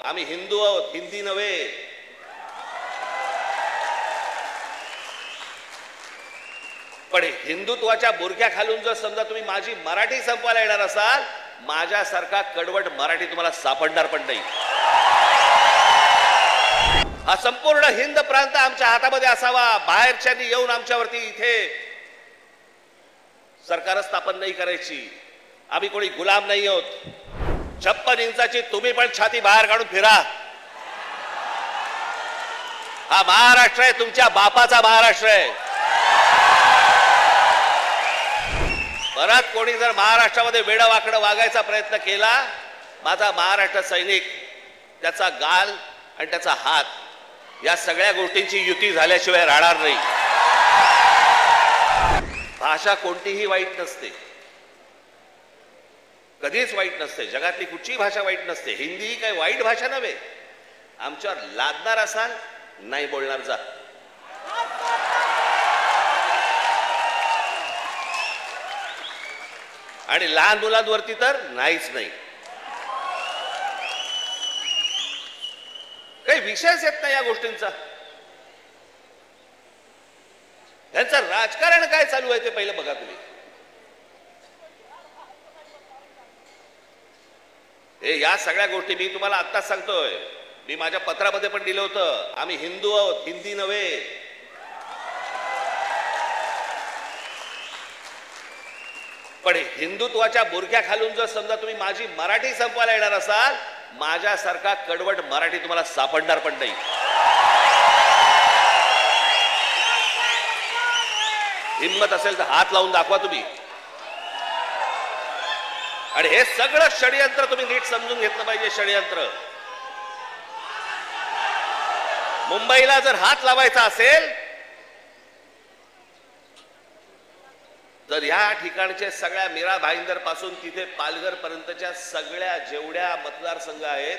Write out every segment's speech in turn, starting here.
आम्ही हिंदू आहोत, हिंदी नव्हे. पण हिंदुत्वाच्या बुरख्या खालून जर समजा तुम्ही माझी मराठी संपवायला येणार असाल, माझ्यासारखा कडवट मराठी तुम्हाला सापडणार पण नाही. हा संपूर्ण हिंद प्रांत आमच्या हातामध्ये असावा. बाहेरच्यांनी येऊन आमच्यावरती इथे सरकार स्थापन नाही करायची. आम्ही कोणी गुलाम नाही आहोत. 56 इंचाची तुम्ही पण छाती बाहेर काढून फिरा. हा महाराष्ट्र आहे, तुमच्या बापाचा महाराष्ट्र आहे. परत कोणी जर महाराष्ट्रामध्ये वेडं वाकडं वागायचा प्रयत्न केला, माझा महाराष्ट्र सैनिक त्याचा गाल आणि त्याचा हात या सगळ्या गोष्टींची युती झाल्याशिवाय राहणार नाही. भाषा कोणतीही वाईट नसते, कधीच वाईट नसते. जगातली कुठची भाषा वाईट नसते. हिंदी ही काही वाईट भाषा नव्हे. आमच्यावर लादणार असाल, नाही बोलणार जा. आणि लहान मुलांवरती तर नाहीच नाही. काही विषयच येत नाही या गोष्टींचा. यांचं राजकारण काय चालू आहे ते पहिलं बघा तुम्ही. हे या सगळ्या गोष्टी मी तुम्हाला आत्ताच सांगतोय. मी माझ्या पत्रामध्ये पण दिलं होतं, आम्ही हिंदू आहोत, हिंदी नव्हे. पण हिंदुत्वाच्या बुरख्या खालून जर समजा तुम्ही माझी मराठी संपवायला येणार असाल, माझ्यासारखा कडवट मराठी तुम्हाला सापडणार पण नाही. हिम्मत असेल तर हात लावून दाखवा तुम्ही. आणि हे सगळं षडयंत्र तुम्ही नीट समजून घेतलं पाहिजे. षडयंत्र मुंबईला जर हात लावायचा असेल तर या ठिकाणचे सगळ्या मीरा भाईंदर पासून तिथे पालघर पर्यंतच्या सगळ्या जेवढ्या मतदारसंघ आहेत,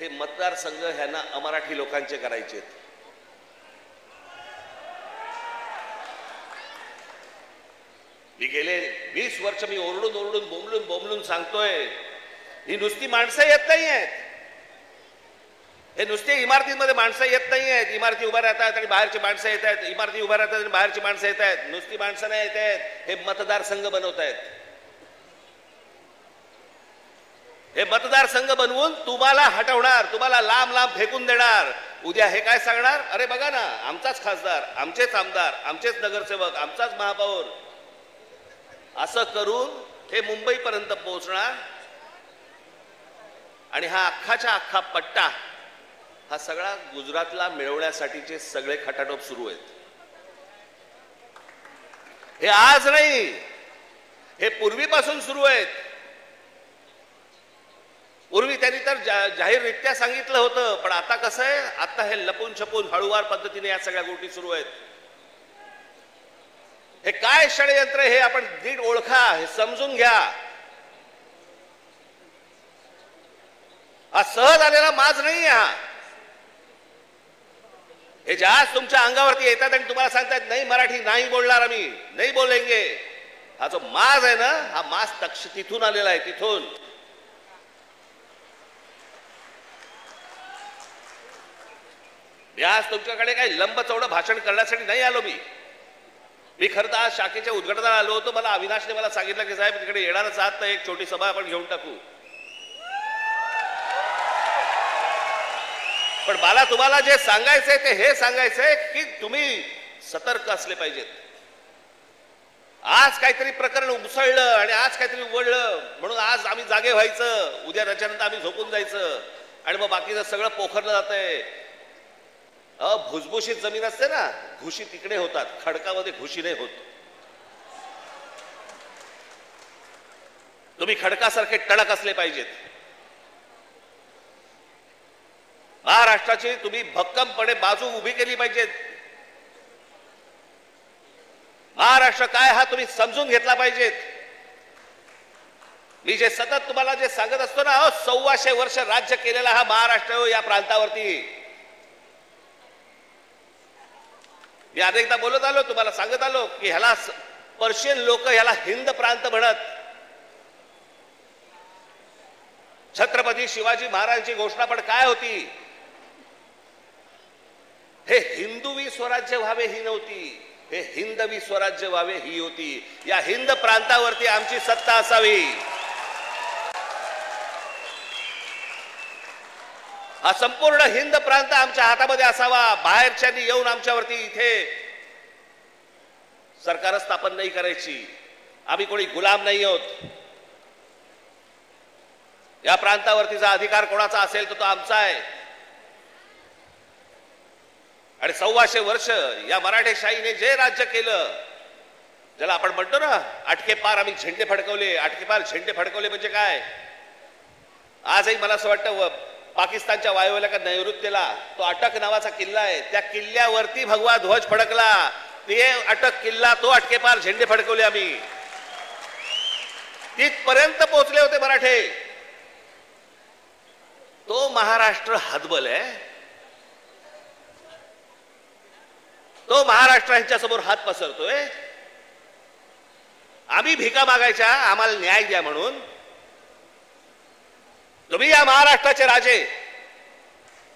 हे मतदारसंघ ह्यांना अमराठी लोकांचे करायचे. मी गेले 20 वर्ष मी ओरडून ओरडून बोंबलून सांगतोय, ही नुसती माणसं येत नाही आहेत. हे नुसते इमारतीमध्ये माणसं येत नाही आहेत. इमारती उभ्या राहतात आणि बाहेरची माणसं येत आहेत. इमारती उभ्या राहतात आणि बाहेरची माणसं येत आहेत. नुसती माणसं नाही येत आहेत, हे मतदारसंघ बनवत आहेत. हे मतदारसंघ बनवून तुम्हाला हटवणार, तुम्हाला लांब लांब फेकून देणार. उद्या हे काय सांगणार, अरे बघा ना, आमचाच खासदार, आमचेच आमदार, आमचेच नगरसेवक, आमचाच महापौर. असं करून हे मुंबईपर्यंत पोहोचणार. आणि हा अख्खाच्या अख्खा पट्टा हा सगळा गुजरातला मिळवण्यासाठीचे सगळे खटाटोप सुरू आहेत. हे आज नाही, हे पूर्वीपासून सुरू आहेत. पूर्वी त्यांनी तर जाहीररित्या सांगितलं होतं, पण आता कसं आहे, आता हे लपून छपून हळूवार पद्धतीने या सगळ्या गोष्टी सुरू आहेत. हे काय षडयंत्र हे आपण नीट ओळखा, हे समजून घ्या. हा सहज आलेला माज नाही. हे ज्या तुमच्या अंगावरती येतात आणि तुम्हाला सांगतात नाही मराठी नाही बोलणार, आम्ही नाही बोलेंगे, हा जो माज आहे ना, हा माज तिथून आलेला आहे. तिथून आज तुमच्याकडे काही लंब चौडं भाषण करण्यासाठी नाही आलो. मी खरं तर आज शाखेच्या उद्घाटनाला आलो होतो. मला अविनाशने मला सांगितलं की साहेब तिकडे येणारच आहात तर एक छोटी सभा आपण घेऊन टाकू. पण मला तुम्हाला जे सांगायचंय ते हे सांगायचंय की तुम्ही सतर्क असले पाहिजेत. आज काहीतरी प्रकरण उसळलं आणि आज काहीतरी उघडलं म्हणून आज आम्ही जागे व्हायचं, उद्या त्याच्यानंतर आम्ही झोपून जायचं आणि मग बाकीचं सगळं पोखरलं जातंय. भुसभुशीत जमीन असते ना, घुशी तिकडे होतात, खडकामध्ये घुशी नाही होत. तुम्ही खडकासारखे टणक असले पाहिजेत. महाराष्ट्राची तुम्ही भक्कमपणे बाजू उभी केली पाहिजे. महाराष्ट्र काय हा तुम्ही समजून घेतला पाहिजेत. मी जे सतत तुम्हाला जे सांगत असतो ना, 1400 वर्ष राज्य केलेला हा महाराष्ट्र या प्रांतावरती. मी अनेकदा बोलत आलो, तुम्हाला सांगत आलो की ह्याला पर्शियन लोक ह्याला हिंद प्रांत म्हणत. छत्रपती शिवाजी महाराजांची घोषणा पण काय होती? हे हिंदवी स्वराज्य व्हावे ही नव्हती, हे हिंदवी स्वराज्य व्हावे ही होती. या हिंद प्रांतावरती आमची सत्ता असावी. हा संपूर्ण हिंद प्रांत आमच्या हातामध्ये असावा. बाहेरच्यांनी येऊन आमच्यावरती इथे सरकार स्थापन नाही करायची. आम्ही कोणी गुलाम नाही आहोत. या प्रांतावरतीचा अधिकार कोणाचा असेल तो आमचा आहे. आणि 125 वर्ष या मराठेशाहीने जे राज्य केलं, ज्याला आपण म्हणतो ना अटके पार आम्ही झेंडे फडकवले. अटके पार झेंडे फडकवले म्हणजे काय? आजही मला असं वाटतं पाकिस्तानच्या वायुव्याला नैऋत्यला तो अटक नावाचा किल्ला आहे, त्या किल्ल्यावरती भगवा ध्वज फडकला. ते अटक किल्ला, तो अटके पार झेंडे फडकवले आम्ही. तिथपर्यंत पोहोचले होते मराठे. तो महाराष्ट्र हतबल आहे. तो महाराष्ट्र यांच्या समोर हात पसरतोय. आम्ही भिका मागायच्या आम्हाला न्याय द्या म्हणून. तुम्ही या महाराष्ट्राचे राजे,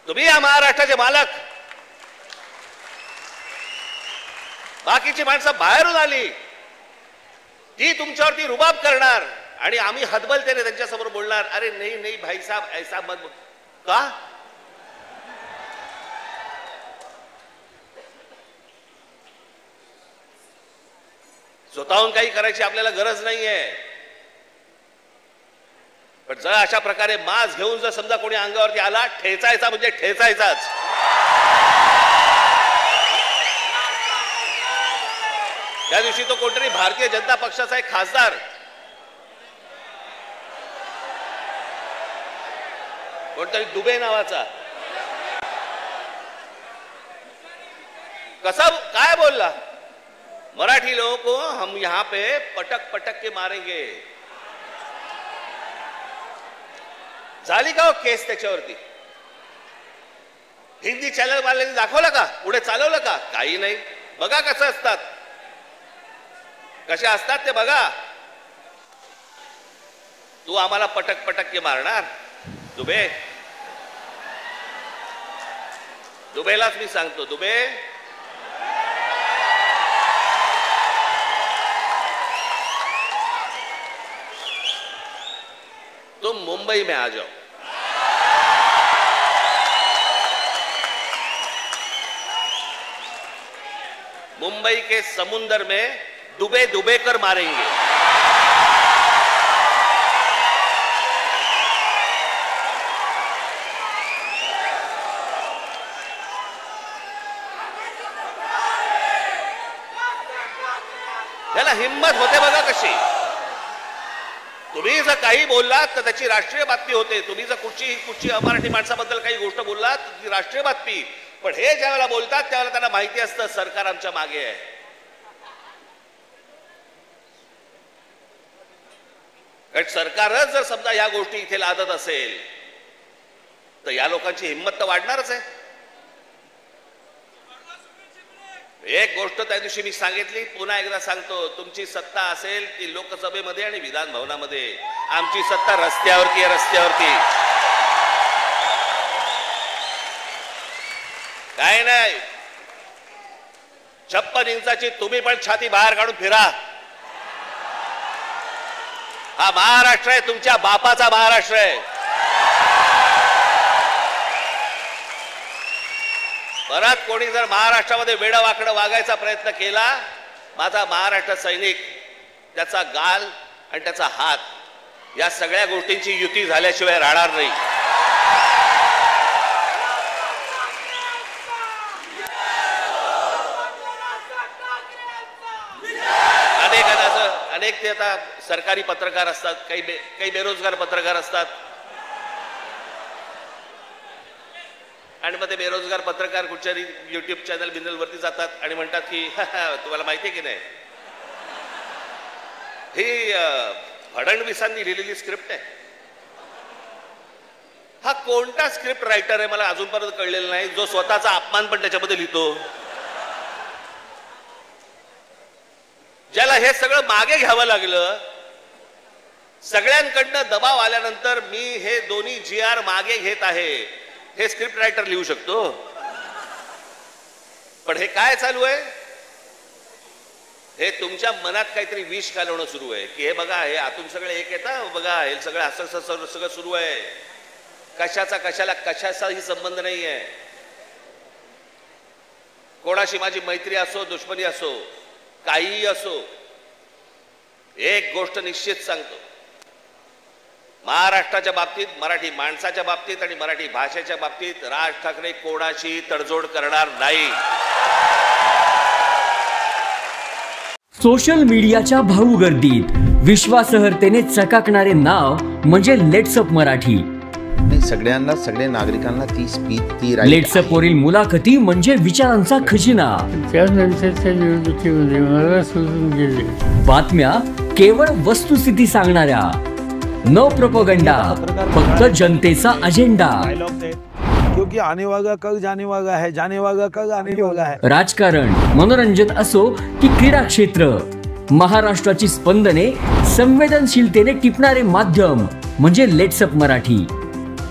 तुम्ही या महाराष्ट्राचे मालक. बाकीची माणसं बाहेरून आली, ती तुमच्यावरती रुबाब करणार आणि आम्ही हतबलतेने त्यांच्या समोर बोलणार, अरे नहीं नहीं भाई साहब ऐसा मत. का? स्वतःहून काही करायची आपल्याला गरज नाहीये. पण जर अशा प्रकारे माज घेऊन जर समजा कोणी अंगावरती आला, ठेचायचा म्हणजे ठेचायचाच. त्या दिवशी तो कोणतरी भारतीय जनता पक्षाचा एक खासदार, कोणतरी दुबे नावाचा, कसा काय बोलला, मराठी लोगों को हम यहां पे पटक पटक के मारेंगे. झाली का हो केस त्याच्यावरती? हिंदी चॅनल वाल्यांनी दाखवलं का? पुढे चालवलं का? काही नाही. बघा कसं असतात, कसे असतात ते बघा. तू आम्हाला पटक पटक के मारणार? दुबे, दुबेलाच मी सांगतो, दुबे तुम मुंबई में आ जाओ. मुंबई के समुंदर में डुबे डुबे कर मारेंगे. त्याला हिम्मत होते बघा कशी. तुम्ही जर काही बोललात तर त्याची राष्ट्रीय बातमी होते. तुम्ही जर कुठची अमराठी माणसाबद्दल काही गोष्ट बोललात ती राष्ट्रीय बातमी. पण हे ज्यावेळेला बोलतात त्यावेळेला त्यांना माहिती असतं सरकार आमच्या मागे आहे. कारण सरकारच जर समजा या गोष्टी इथे लादत असेल तर या लोकांची हिंमत तर वाढणारच आहे. एक गोष्ट त्या दिवशी मी सांगितली, पुन्हा एकदा सांगतो, तुमची सत्ता असेल ती लोकसभेमध्ये आणि विधान भवनामध्ये. आमची सत्ता रस्त्यावरती आहे, रस्त्यावरती. काय नाही. 56 इंचाची तुम्ही पण छाती बाहेर काढून फिरा. हा महाराष्ट्र आहे, तुमच्या बापाचा महाराष्ट्र आहे. परत कोणी जर महाराष्ट्रामध्ये वेडा वाकडं वागायचा प्रयत्न केला, माझा महाराष्ट्र सैनिक त्याचा गाल आणि त्याचा हात या सगळ्या गोष्टींची युती झाल्याशिवाय राहणार नाही. अनेक ते आता सरकारी पत्रकार असतात, काही बेरोजगार पत्रकार असतात. आणि मग ते बेरोजगार पत्रकार कुठच्या युट्यूब चॅनल बिनलवरती जातात आणि म्हणतात की तुम्हाला माहिती आहे की नाही, ही फडणवीसांनी लिहिलेली स्क्रिप्ट आहे. हा कोणता स्क्रिप्ट रायटर आहे मला अजूनपर्यंत कळलेला नाही, जो स्वतःचा अपमान पण त्याच्यामध्ये लिहितो. ज्याला हे सगळं मागे घ्यावं लागलं सगळ्यांकडनं दबाव आल्यानंतर मी हे दोन्ही GR मागे घेत आहे हे स्क्रिप्ट रायटर लिहू शकतो. पण हे काय चालू आहे? हे तुमच्या मनात काहीतरी विष घालवणं सुरू आहे की हे बघा हे आतून सगळे एक येतं, बघा हे सगळं असं सगळं सुरू आहे. कशाचाही संबंध नाही आहे. कोणाशी माझी मैत्री असो, दुश्मनी असो, काहीही असो, एक गोष्ट निश्चित सांगतो, महाराष्ट्राच्या बाबतीत, मराठी माणसाच्या बाबतीत आणि मराठी भाषेच्या बाबतीत राज ठाकरे कोणाशी तडजोड करणार नाही. सोशल मीडियाच्या भाऊ गर्दीत विश्वासार्हतेने चकाकणारे नाव म्हणजे लेट्सअप मराठी. सगळ्यांना, सगळ्या नागरिकांना ती स्पीच, ती लेट्सअप वरील मुलाखती म्हणजे विचारांचा खजिना. त्यानंतरच्या निवडणुकीमध्ये मला सोडून गेले. बातम्या केवळ वस्तुस्थिती सांगणाऱ्या, न प्रोपगंडा, फक्त जनतेचा अजेंडा. क्योंकि आने वाला कल जाने वाला है, जाने वाला कल आने वाला है. राजकारण, मनोरंजन असो की क्रीडा क्षेत्र, महाराष्ट्राची स्पंदने संवेदनशीलतेने टिपणारे माध्यम म्हणजे लेट्सअप मराठी.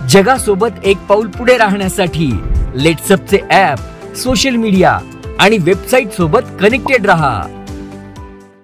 जगासोबत एक पाऊल पुढे राहण्यासाठी लेट्सअपचे ॲप, सोशल मीडिया आणि वेबसाईट सोबत कनेक्टेड रहा.